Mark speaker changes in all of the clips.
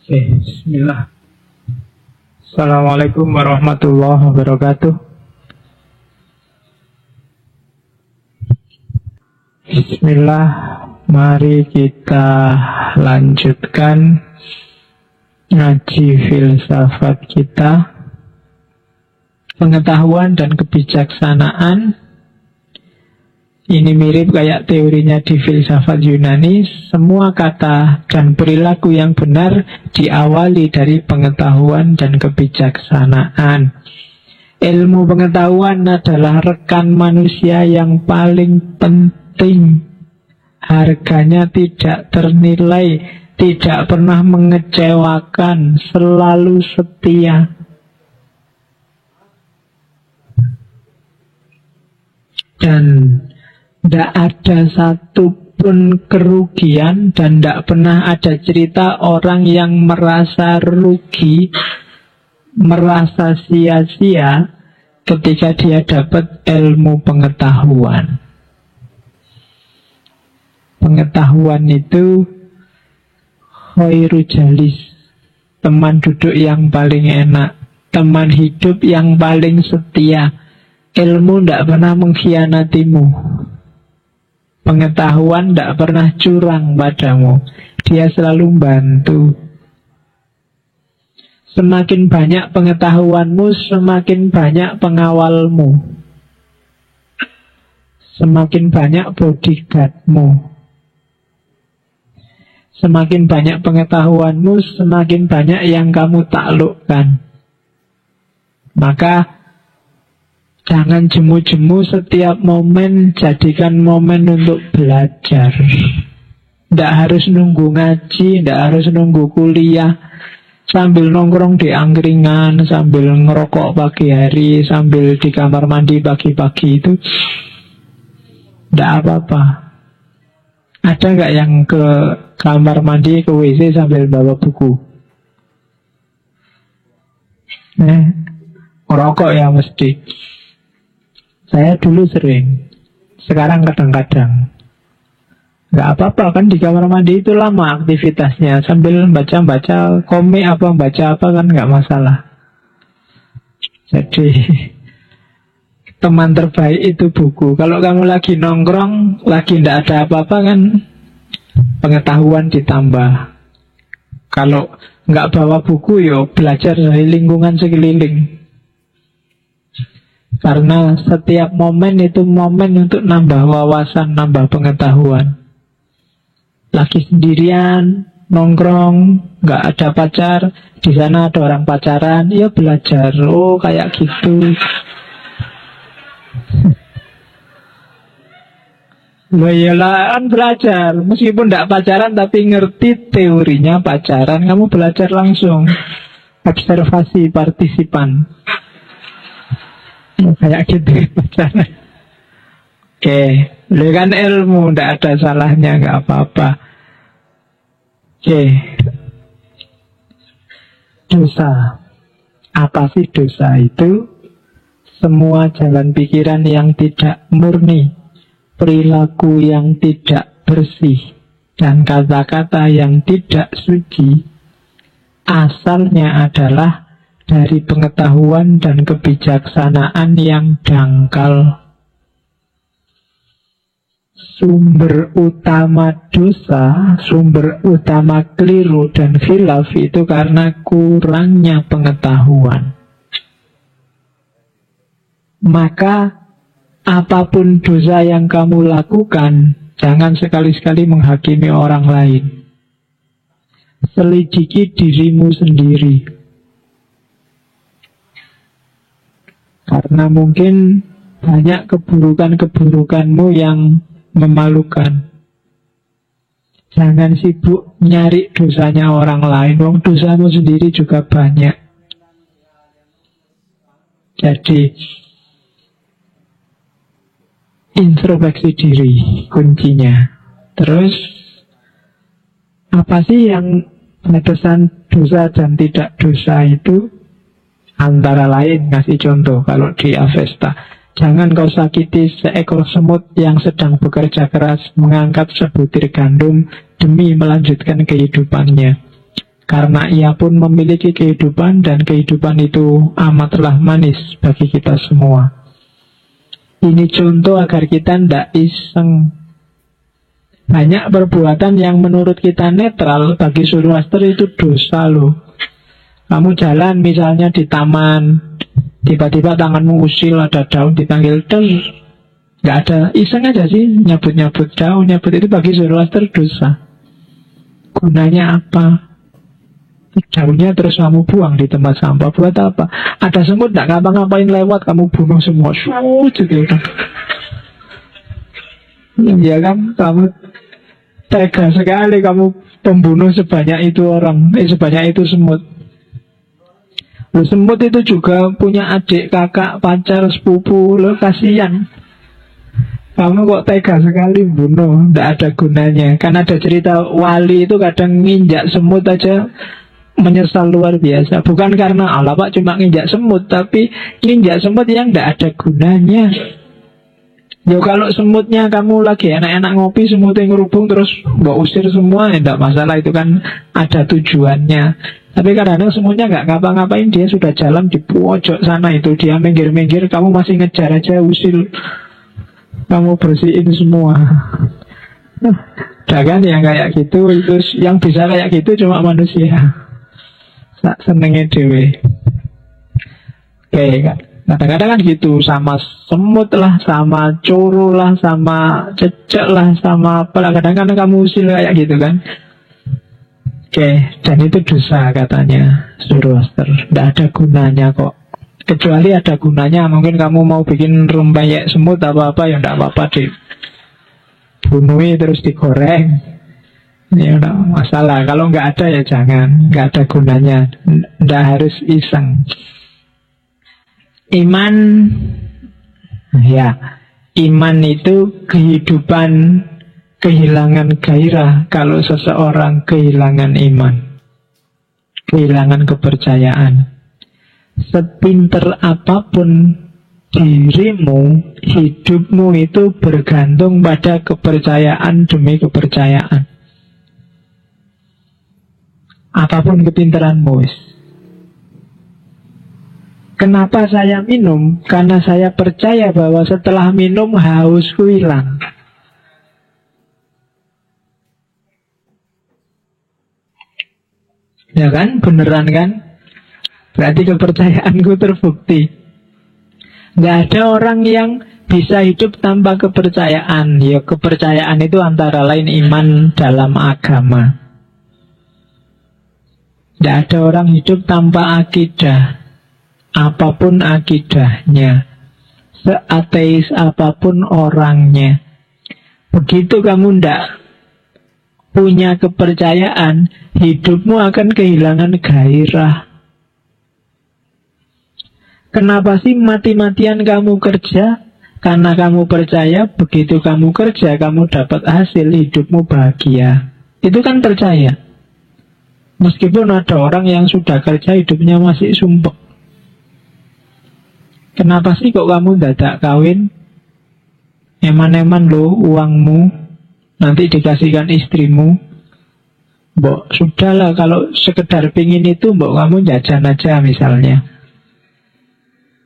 Speaker 1: Oke, bismillah. Assalamualaikum warahmatullahi wabarakatuh. Bismillah, mari kita lanjutkan ngaji filsafat kita. Pengetahuan dan kebijaksanaan. Ini mirip kayak teorinya di filsafat Yunani. Semua kata dan perilaku yang benar diawali dari pengetahuan dan kebijaksanaan. Ilmu pengetahuan adalah rekan manusia yang paling penting. Harganya tidak ternilai, tidak pernah mengecewakan, selalu setia. Dan tidak ada satupun kerugian dan tidak pernah ada cerita orang yang merasa rugi, merasa sia-sia ketika dia dapat ilmu pengetahuan. Pengetahuan itu khairu jalis, teman duduk yang paling enak, teman hidup yang paling setia. Ilmu tidak pernah mengkhianatimu. Pengetahuan tidak pernah curang padamu. Dia selalu bantu. Semakin banyak pengetahuanmu, semakin banyak pengawalmu, semakin banyak bodyguardmu. Semakin banyak pengetahuanmu, semakin banyak yang kamu taklukkan. Maka jangan jemu-jemu setiap momen, jadikan momen untuk belajar. Tidak harus nunggu ngaji, tidak harus nunggu kuliah. Sambil nongkrong di angkringan, sambil ngerokok pagi hari, sambil di kamar mandi pagi-pagi itu tidak apa-apa. Ada nggak yang ke kamar mandi, ke WC sambil bawa buku? Ngerokok ya mesti. Saya dulu sering, sekarang kadang-kadang. Gak apa-apa kan, di kamar mandi itu lama aktivitasnya. Sambil baca-baca komik apa, baca apa kan gak masalah. Jadi teman terbaik itu buku. Kalau kamu lagi nongkrong, lagi gak ada apa-apa kan, pengetahuan ditambah. Kalau gak bawa buku, yo belajar dari lingkungan sekeliling. Karena setiap momen itu momen untuk nambah wawasan, nambah pengetahuan. Lagi sendirian, nongkrong, nggak ada pacar, di sana ada orang pacaran, ya belajar. Oh, kayak gitu. Loh iyalah, kan belajar. Meskipun tidak pacaran, tapi ngerti teorinya pacaran, kamu belajar langsung. Observasi partisipan. Kayak gitu pacaran. Oke, lu kan ilmu, tidak ada salahnya, nggak apa-apa. Oke, dosa. Apa sih dosa itu? Semua jalan pikiran yang tidak murni, perilaku yang tidak bersih, dan kata-kata yang tidak suci. Asalnya adalah dari pengetahuan dan kebijaksanaan yang dangkal. Sumber utama dosa, sumber utama keliru dan khilaf itu karena kurangnya pengetahuan. Maka apapun dosa yang kamu lakukan, jangan sekali-sekali menghakimi orang lain. Selidiki dirimu sendiri. Karena mungkin banyak keburukan-keburukanmu yang memalukan. Jangan sibuk nyari dosanya orang lain, wong dosamu sendiri juga banyak. Jadi introspeksi diri kuncinya. Terus apa sih yang batasan dosa dan tidak dosa itu? Antara lain, ngasih contoh, kalau di Avesta, jangan kau sakiti seekor semut yang sedang bekerja keras mengangkat sebutir gandum demi melanjutkan kehidupannya. Karena ia pun memiliki kehidupan, dan kehidupan itu amatlah manis bagi kita semua. Ini contoh agar kita tidak iseng. Banyak perbuatan yang menurut kita netral, bagi Zoroaster itu dosa loh. Kamu jalan misalnya di taman, tiba-tiba tanganmu usil, ada daun dipanggil del. Nggak ada, iseng aja sih, nyabut-nyabut daun, nyabut itu bagi Zoroaster dosa. Gunanya apa? Daunnya terus kamu buang di tempat sampah, buat apa? Ada semut nggak ngapa-ngapain lewat, kamu bunuh semua. Gitu. Ya kan, kamu tega sekali, kamu pembunuh sebanyak itu orang, sebanyak itu semut. Loh, semut itu juga punya adik, kakak, pacar, sepupu. Loh, kasihan. Kamu kok tega sekali bunuh, tidak ada gunanya. Kan ada cerita wali itu kadang nginjak semut aja menyesal luar biasa. Bukan karena Allah pak cuma nginjak semut, tapi nginjak semut yang tidak ada gunanya. Ya kalau semutnya kamu lagi enak-enak ngopi, semutnya ngerubung terus mbak usir semua, ya tidak masalah, itu kan ada tujuannya. Tapi kadang-kadang semutnya nggak ngapa-ngapain, dia sudah jalan di pojok sana itu, dia minggir-minggir, kamu masih ngejar aja, usil, kamu bersihin semua. Nah kan yang kayak gitu, itu yang bisa kayak gitu cuma manusia. Tak senengnya dewe. Oke, kadang-kadang kan gitu, sama semut lah, sama coro lah, sama cecek lah, sama apa lah. Kadang-kadang kamu usil kayak gitu kan. Oke, dan itu dosa katanya Zoroaster. Tidak ada gunanya kok. Kecuali ada gunanya, mungkin kamu mau bikin rempeyek semut apa-apa, ya tidak apa-apa deh. Bunuhi terus digoreng. Ya enggak masalah. Kalau nggak ada ya jangan. Nggak ada gunanya. Nggak harus iseng. Iman, ya, iman itu kehidupan kehilangan gairah. Kalau seseorang kehilangan iman, kehilangan kepercayaan, sepinter apapun dirimu, hidupmu itu bergantung pada kepercayaan demi kepercayaan. Apapun kepintaranmu. Kenapa saya minum? Karena saya percaya bahwa setelah minum hausku hilang. Ya kan? Beneran kan? Berarti kepercayaanku terbukti. Nggak ada orang yang bisa hidup tanpa kepercayaan. Ya, kepercayaan itu antara lain iman dalam agama. Tidak ada orang hidup tanpa akidah. Apapun akidahnya, seateis apapun orangnya, begitu kamu tidak punya kepercayaan, hidupmu akan kehilangan gairah. Kenapa sih mati-matian kamu kerja? Karena kamu percaya begitu kamu kerja, kamu dapat hasil, hidupmu bahagia. Itu kan percaya. Meskipun ada orang yang sudah kerja hidupnya masih sumpek. Kenapa sih kok kamu dadak kawin? Eman-eman loh uangmu, nanti dikasihkan istrimu. Mbok, sudahlah kalau sekedar pingin itu, mbok kamu jajan aja misalnya.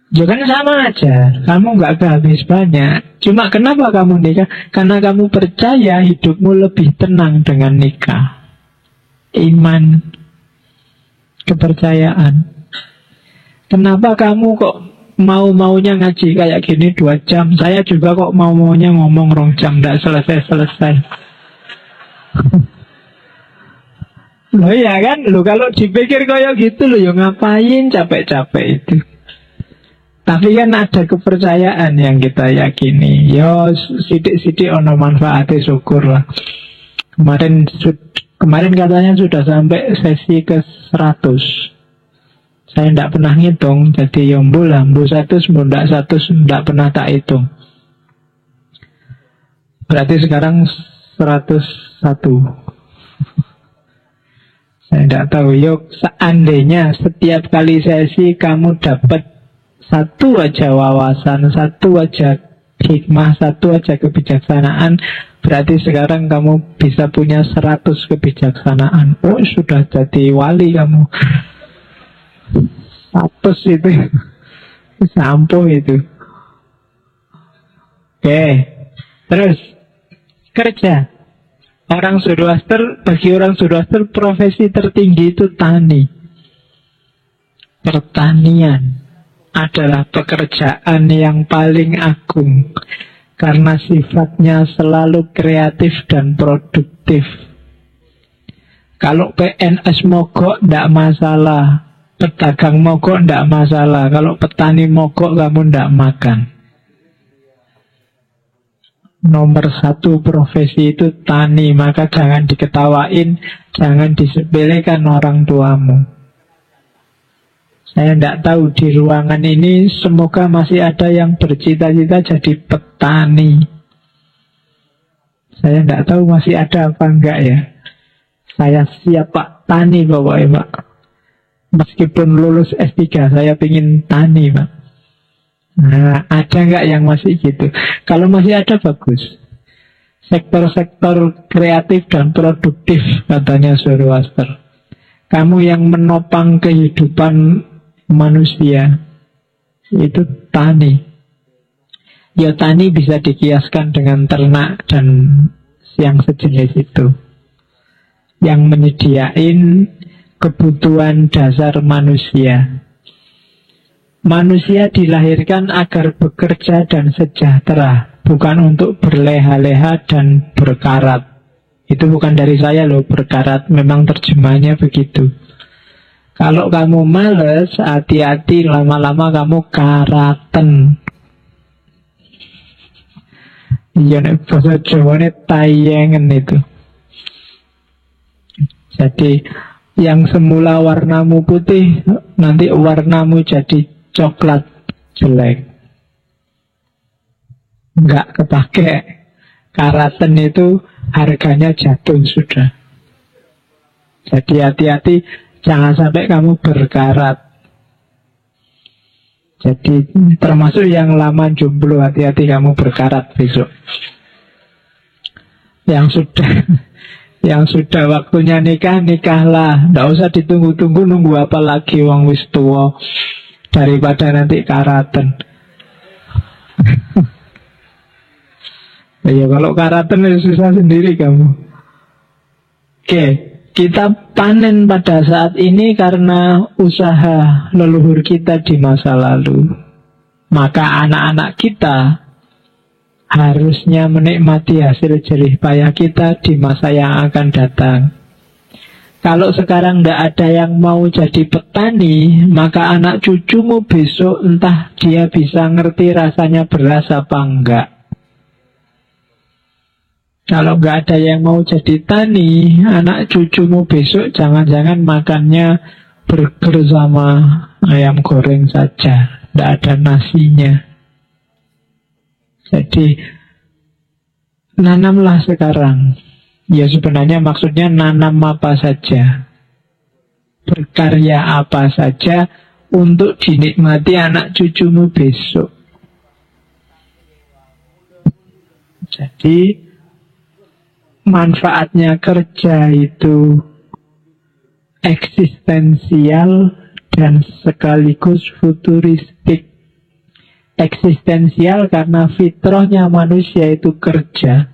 Speaker 1: Ya kan sama aja, kamu nggak habis banyak. Cuma kenapa kamu nikah? Karena kamu percaya hidupmu lebih tenang dengan nikah. Iman, kepercayaan. Kenapa kamu kok mau-maunya ngaji kayak gini 2 jam? Saya juga kok mau-maunya ngomong 2 jam, tidak selesai-selesai. Loh ya kan, loh kalau dipikir kayak gitu loh, ya ngapain capek-capek itu. Tapi kan ada kepercayaan yang kita yakini. Yo sidik-sidik ono manfaatnya, syukur lah. Kemarin katanya sudah sampai sesi ke 100. Saya tidak pernah ngitung, jadi yombo lah, mbu 100, mbu 100, tidak pernah tak hitung. Berarti sekarang 101. Saya tidak tahu. Yuk, seandainya setiap kali sesi kamu dapat satu aja wawasan, satu aja hikmah, satu aja kebijaksanaan, Berarti sekarang kamu bisa punya 100 kebijaksanaan. Oh, sudah jadi wali kamu. 100 itu sampo itu. Oke. Terus kerja. Bagi orang Zoroaster profesi tertinggi itu tani. Pertanian adalah pekerjaan yang paling agung karena sifatnya selalu kreatif dan produktif. Kalau PNS mogok tidak masalah, pedagang mogok tidak masalah. Kalau petani mogok kamu tidak makan. Nomor 1 profesi itu tani, maka jangan diketawain, jangan disepelekan orang tuamu. Saya tidak tahu di ruangan ini semoga masih ada yang bercita-cita jadi petani. Saya tidak tahu masih ada apa enggak ya. Saya siap Pak, tani pokoknya Pak. Meskipun lulus S3 saya ingin tani Pak. Nah, ada nggak yang masih gitu? Kalau masih ada, bagus. Sektor-sektor kreatif dan produktif, katanya Zoroaster. Kamu yang menopang kehidupan manusia, itu tani. Ya, tani bisa dikiaskan dengan ternak dan yang sejenis itu, yang menyediain kebutuhan dasar manusia. Manusia dilahirkan agar bekerja dan sejahtera, bukan untuk berleha-leha dan berkarat. Itu bukan dari saya loh, berkarat. Memang terjemahnya begitu. Kalau kamu males, hati-hati, lama-lama kamu karaten. Iya, bahasa Jawanya tayengen itu. Jadi, yang semula warnamu putih, nanti warnamu jadi coklat jelek, nggak kepake. Karaten itu harganya jatuh sudah. Jadi hati-hati, jangan sampai kamu berkarat. Jadi termasuk yang lama jomblo, hati-hati kamu berkarat besok. Yang sudah waktunya nikah, nikahlah. Nggak usah ditunggu-tunggu, nunggu apa lagi, wong wis tua. Daripada nanti karaten. Ya kalau karaten itu susah sendiri kamu. Oke, kita panen pada saat ini karena usaha leluhur kita di masa lalu. Maka anak-anak kita harusnya menikmati hasil jerih payah kita di masa yang akan datang. Kalau sekarang tidak ada yang mau jadi petani, maka anak cucumu besok entah dia bisa ngerti rasanya beras apa enggak. Kalau nggak ada yang mau jadi tani, anak cucumu besok jangan-jangan makannya burger sama ayam goreng saja, tidak ada nasinya. Jadi nanamlah sekarang. Ya sebenarnya maksudnya nanam apa saja, berkarya apa saja untuk dinikmati anak cucumu besok. Jadi manfaatnya kerja itu eksistensial dan sekaligus futuristik. Eksistensial karena fitrahnya manusia itu kerja.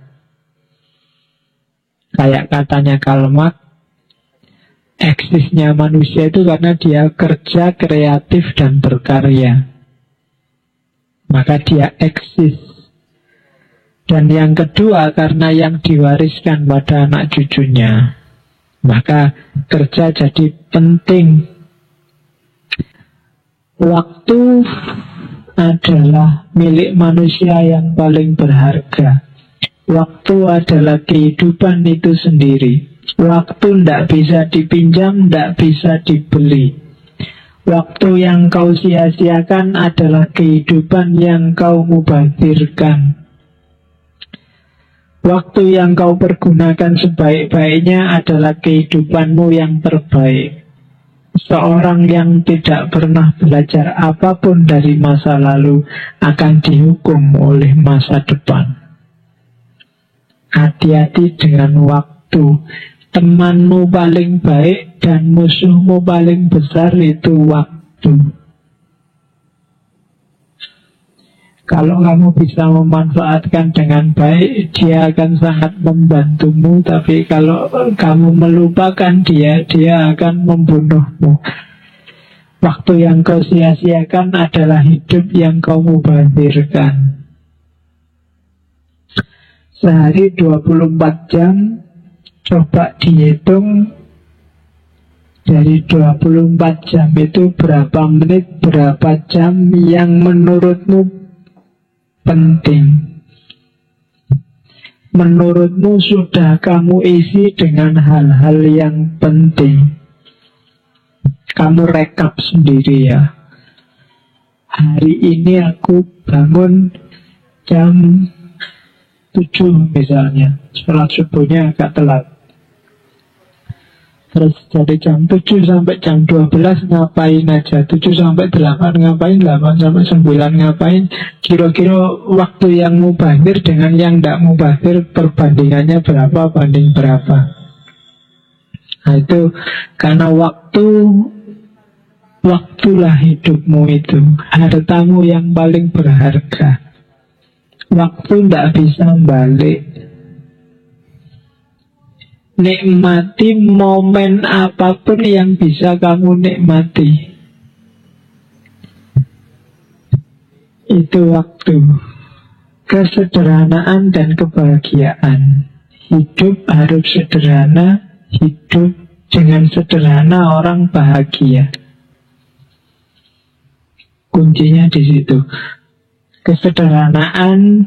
Speaker 1: Kayak katanya Karl Marx, eksisnya manusia itu karena dia kerja, kreatif, dan berkarya. Maka dia eksis. Dan yang kedua, karena yang diwariskan pada anak cucunya. Maka kerja jadi penting. Waktu adalah milik manusia yang paling berharga. Waktu adalah kehidupan itu sendiri. Waktu tidak bisa dipinjam, tidak bisa dibeli. Waktu yang kau sia-siakan adalah kehidupan yang kau mubazirkan. Waktu yang kau pergunakan sebaik-baiknya adalah kehidupanmu yang terbaik. Seorang yang tidak pernah belajar apapun dari masa lalu akan dihukum oleh masa depan. Hati-hati dengan waktu. Temanmu paling baik dan musuhmu paling besar itu waktu. Kalau kamu bisa memanfaatkan dengan baik, dia akan sangat membantumu. Tapi kalau kamu melupakan dia, dia akan membunuhmu. Waktu yang kau sia-siakan adalah hidup yang kau mubazirkan. Sehari 24 jam, coba dihitung. Dari 24 jam itu berapa menit, berapa jam yang menurutmu penting. Menurutmu sudah kamu isi dengan hal-hal yang penting. Kamu rekap sendiri ya. Hari ini aku bangun jam 7 misalnya. Sholat subuhnya agak telat. Terus dari jam 7 sampai jam 12 ngapain aja. 7 sampai 8 ngapain, 8 sampai 9 ngapain. Kira-kira waktu yang mubazir dengan yang tidak mubazir perbandingannya berapa banding berapa. Nah itu karena waktulah hidupmu itu. Hartamu yang paling berharga. Waktu tidak bisa balik. Nikmati momen apapun yang bisa kamu nikmati. Itu waktu. Kesederhanaan dan kebahagiaan. Hidup harus sederhana. Hidup dengan sederhana orang bahagia. Kuncinya di situ. Kesederhanaan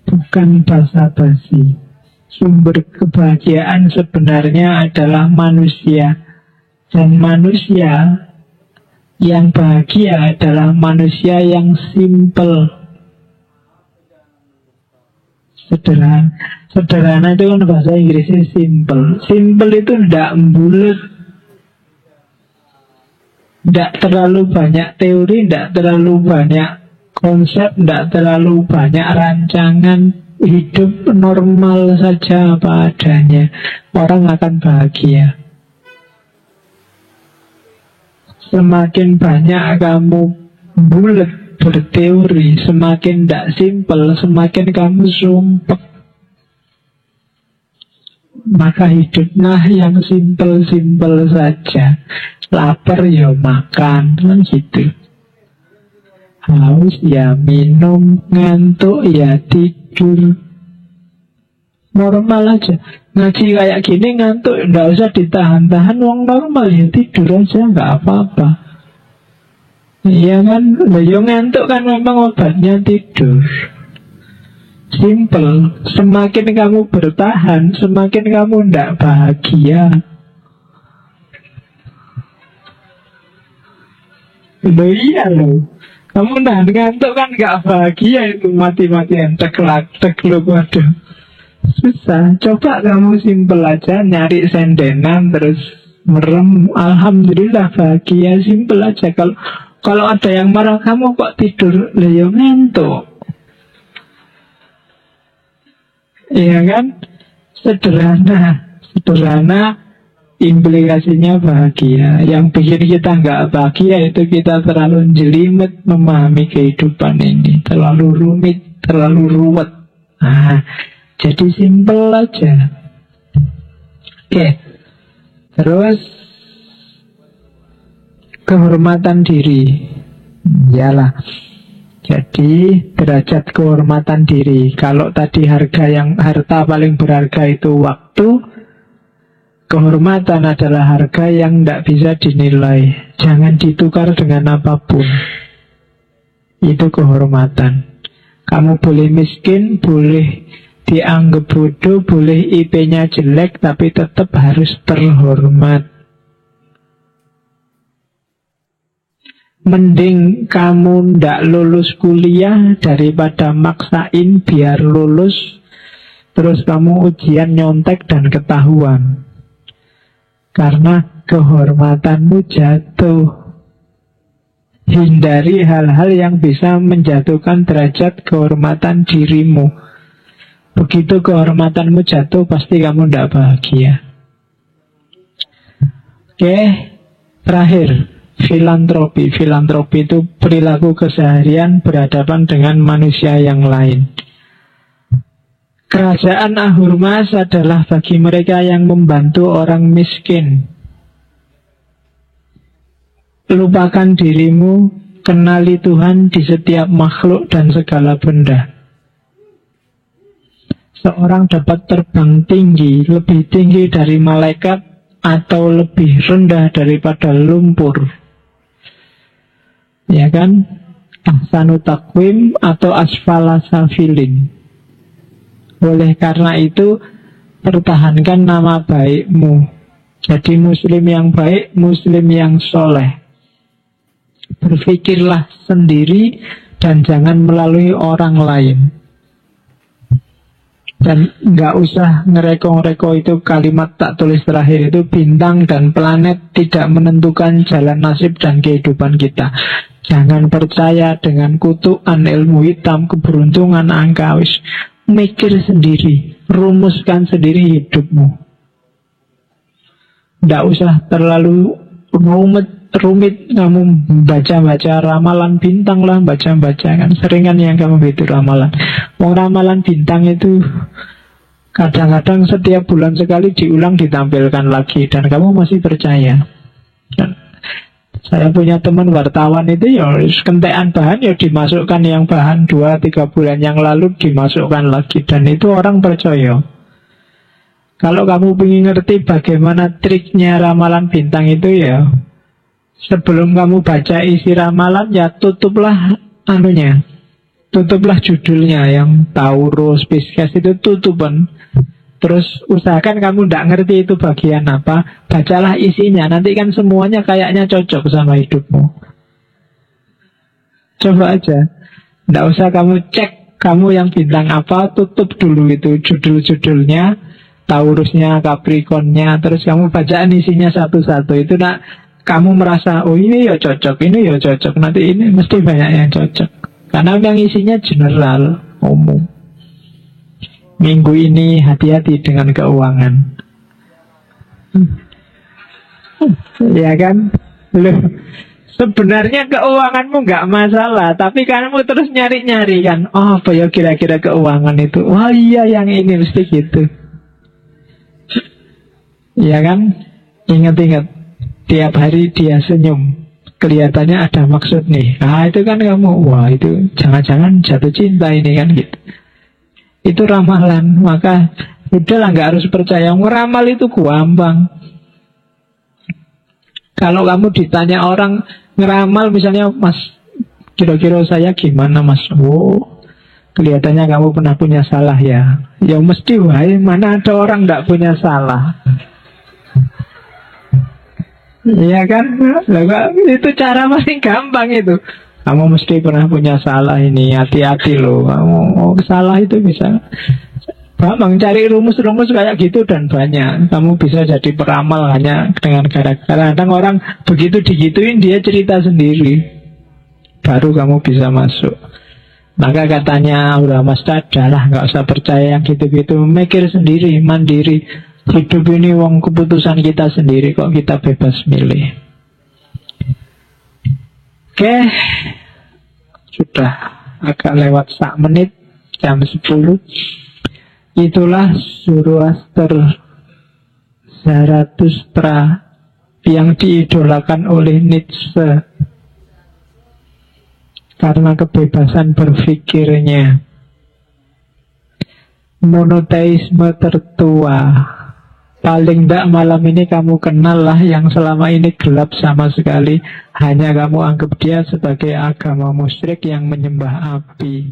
Speaker 1: bukan basa-basi. Sumber kebahagiaan sebenarnya adalah manusia. Dan manusia yang bahagia adalah manusia yang simple. Sederhana. Sederhana itu kan bahasa Inggrisnya simple. Simple itu tidak bulat. Tidak terlalu banyak teori, tidak terlalu banyak konsep, tidak terlalu banyak rancangan. Hidup normal saja apa adanya. Orang akan bahagia. Semakin banyak kamu bulat berteori, semakin tidak simpel, semakin kamu sumpah. Maka hiduplah yang simpel-simpel saja. Lapar ya makan, kan gitu. Haus ya minum, ngantuk ya tidur. Normal aja. Ngaji kayak gini ngantuk, nggak usah ditahan-tahan. Wong normal ya tidur aja, nggak apa-apa. Iya kan, ya ngantuk kan memang obatnya tidur. Simple. Semakin kamu bertahan, semakin kamu nggak bahagia. Loh iya loh. Kamu nahan ngantuk kan gak bahagia itu. Mati-matian tekluk waduh. Susah. Coba kamu simpel aja. Nyari sendenan terus merem. Alhamdulillah bahagia. Simpel aja. Kalau ada yang marah kamu kok tidur, lah ya ngantuk. Iya kan? Sederhana implikasinya bahagia. Yang bikin kita nggak bahagia itu kita terlalu jelimet memahami kehidupan ini. Terlalu rumit, terlalu ruwet. Nah, jadi simpel aja. Oke. Terus kehormatan diri. Yalah. Jadi derajat kehormatan diri. Kalau tadi harta paling berharga itu waktu, kehormatan adalah harga yang tidak bisa dinilai. Jangan ditukar dengan apapun. Itu kehormatan. Kamu boleh miskin, boleh dianggap bodoh, boleh IP-nya jelek, tapi tetap harus terhormat. Mending kamu ndak lulus kuliah daripada maksain biar lulus, terus kamu ujian nyontek dan ketahuan. Karena kehormatanmu jatuh. Hindari hal-hal yang bisa menjatuhkan derajat kehormatan dirimu. Begitu kehormatanmu jatuh, pasti kamu tidak bahagia. Oke, terakhir, filantropi. Filantropi itu perilaku keseharian berhadapan dengan manusia yang lain. Kerajaan Ahurmas adalah bagi mereka yang membantu orang miskin. Lupakan dirimu, kenali Tuhan di setiap makhluk dan segala benda. Seorang dapat terbang tinggi, lebih tinggi dari malaikat, atau lebih rendah daripada lumpur. Ya kan? Ahsanu takwim atau asfala safilin. Oleh karena itu, pertahankan nama baikmu. Jadi muslim yang baik, muslim yang soleh. Berpikirlah sendiri dan jangan melalui orang lain. Dan nggak usah ngereko-ngereko itu kalimat tak tulis terakhir itu, bintang dan planet tidak menentukan jalan nasib dan kehidupan kita. Jangan percaya dengan kutukan ilmu hitam, keberuntungan angka. Mikir sendiri, rumuskan sendiri hidupmu. Tidak usah terlalu rumit kamu baca-baca ramalan bintang lah, baca-baca kan. Sering kan yang kamu itu ramalan. Mau ramalan bintang itu kadang-kadang setiap bulan sekali diulang, ditampilkan lagi, dan kamu masih percaya. Dan saya punya teman wartawan itu ya kentekan bahan ya dimasukkan yang bahan 2-3 bulan yang lalu dimasukkan lagi, dan itu orang percaya. Kalau kamu ingin ngerti bagaimana triknya ramalan bintang itu ya, sebelum kamu baca isi ramalan ya tutuplah anunya, tutuplah judulnya yang Taurus, Pisces itu tutupan. Terus usahakan kamu tidak ngerti itu bagian apa, bacalah isinya. Nanti kan semuanya kayaknya cocok sama hidupmu. Coba aja. Tidak usah kamu cek kamu yang bintang apa, tutup dulu itu judul-judulnya, Taurusnya, Capricornnya. Terus kamu bacaan isinya satu-satu. Itu nak kamu merasa, oh ini ya cocok, ini ya cocok, nanti ini mesti banyak yang cocok. Karena yang isinya general, umum. Minggu ini hati-hati dengan keuangan. Ya kan? Loh, sebenarnya keuanganmu nggak masalah, tapi kamu terus nyari-nyari kan. Oh, apa ya kira-kira keuangan itu? Wah iya, yang ini mesti gitu. Ya kan? Ingat-ingat, tiap hari dia senyum, kelihatannya ada maksud nih. Nah itu kan kamu, wah itu jangan-jangan jatuh cinta ini kan gitu. Itu ramalan. Maka udahlah, nggak harus percaya. Ngeramal itu gampang. Kalau kamu ditanya orang ngeramal, misalnya, Mas, kira-kira saya gimana Mas? Oh, kelihatannya kamu pernah punya salah ya. Ya mesti, wah, mana ada orang nggak punya salah. Iya kan? Itu cara paling gampang itu. Kamu mesti pernah punya salah ini, hati-hati loh. Kamu salah itu bisa gampang, cari rumus-rumus kayak gitu dan banyak. Kamu bisa jadi peramal hanya dengan gara-gara. Kadang orang begitu digituin dia cerita sendiri, baru kamu bisa masuk. Maka katanya Ahurmas adalah nggak usah percaya yang gitu-gitu, mikir sendiri, mandiri. Hidup ini wong keputusan kita sendiri kok, kita bebas milih. Oke, sudah agak lewat 1 menit, jam 10. Itulah Zoroaster, Zarathustra yang diidolakan oleh Nietzsche karena kebebasan berpikirnya. Monoteisme tertua. Paling tidak malam ini kamu kenal lah yang selama ini gelap sama sekali. Hanya kamu anggap dia sebagai agama musyrik yang menyembah api.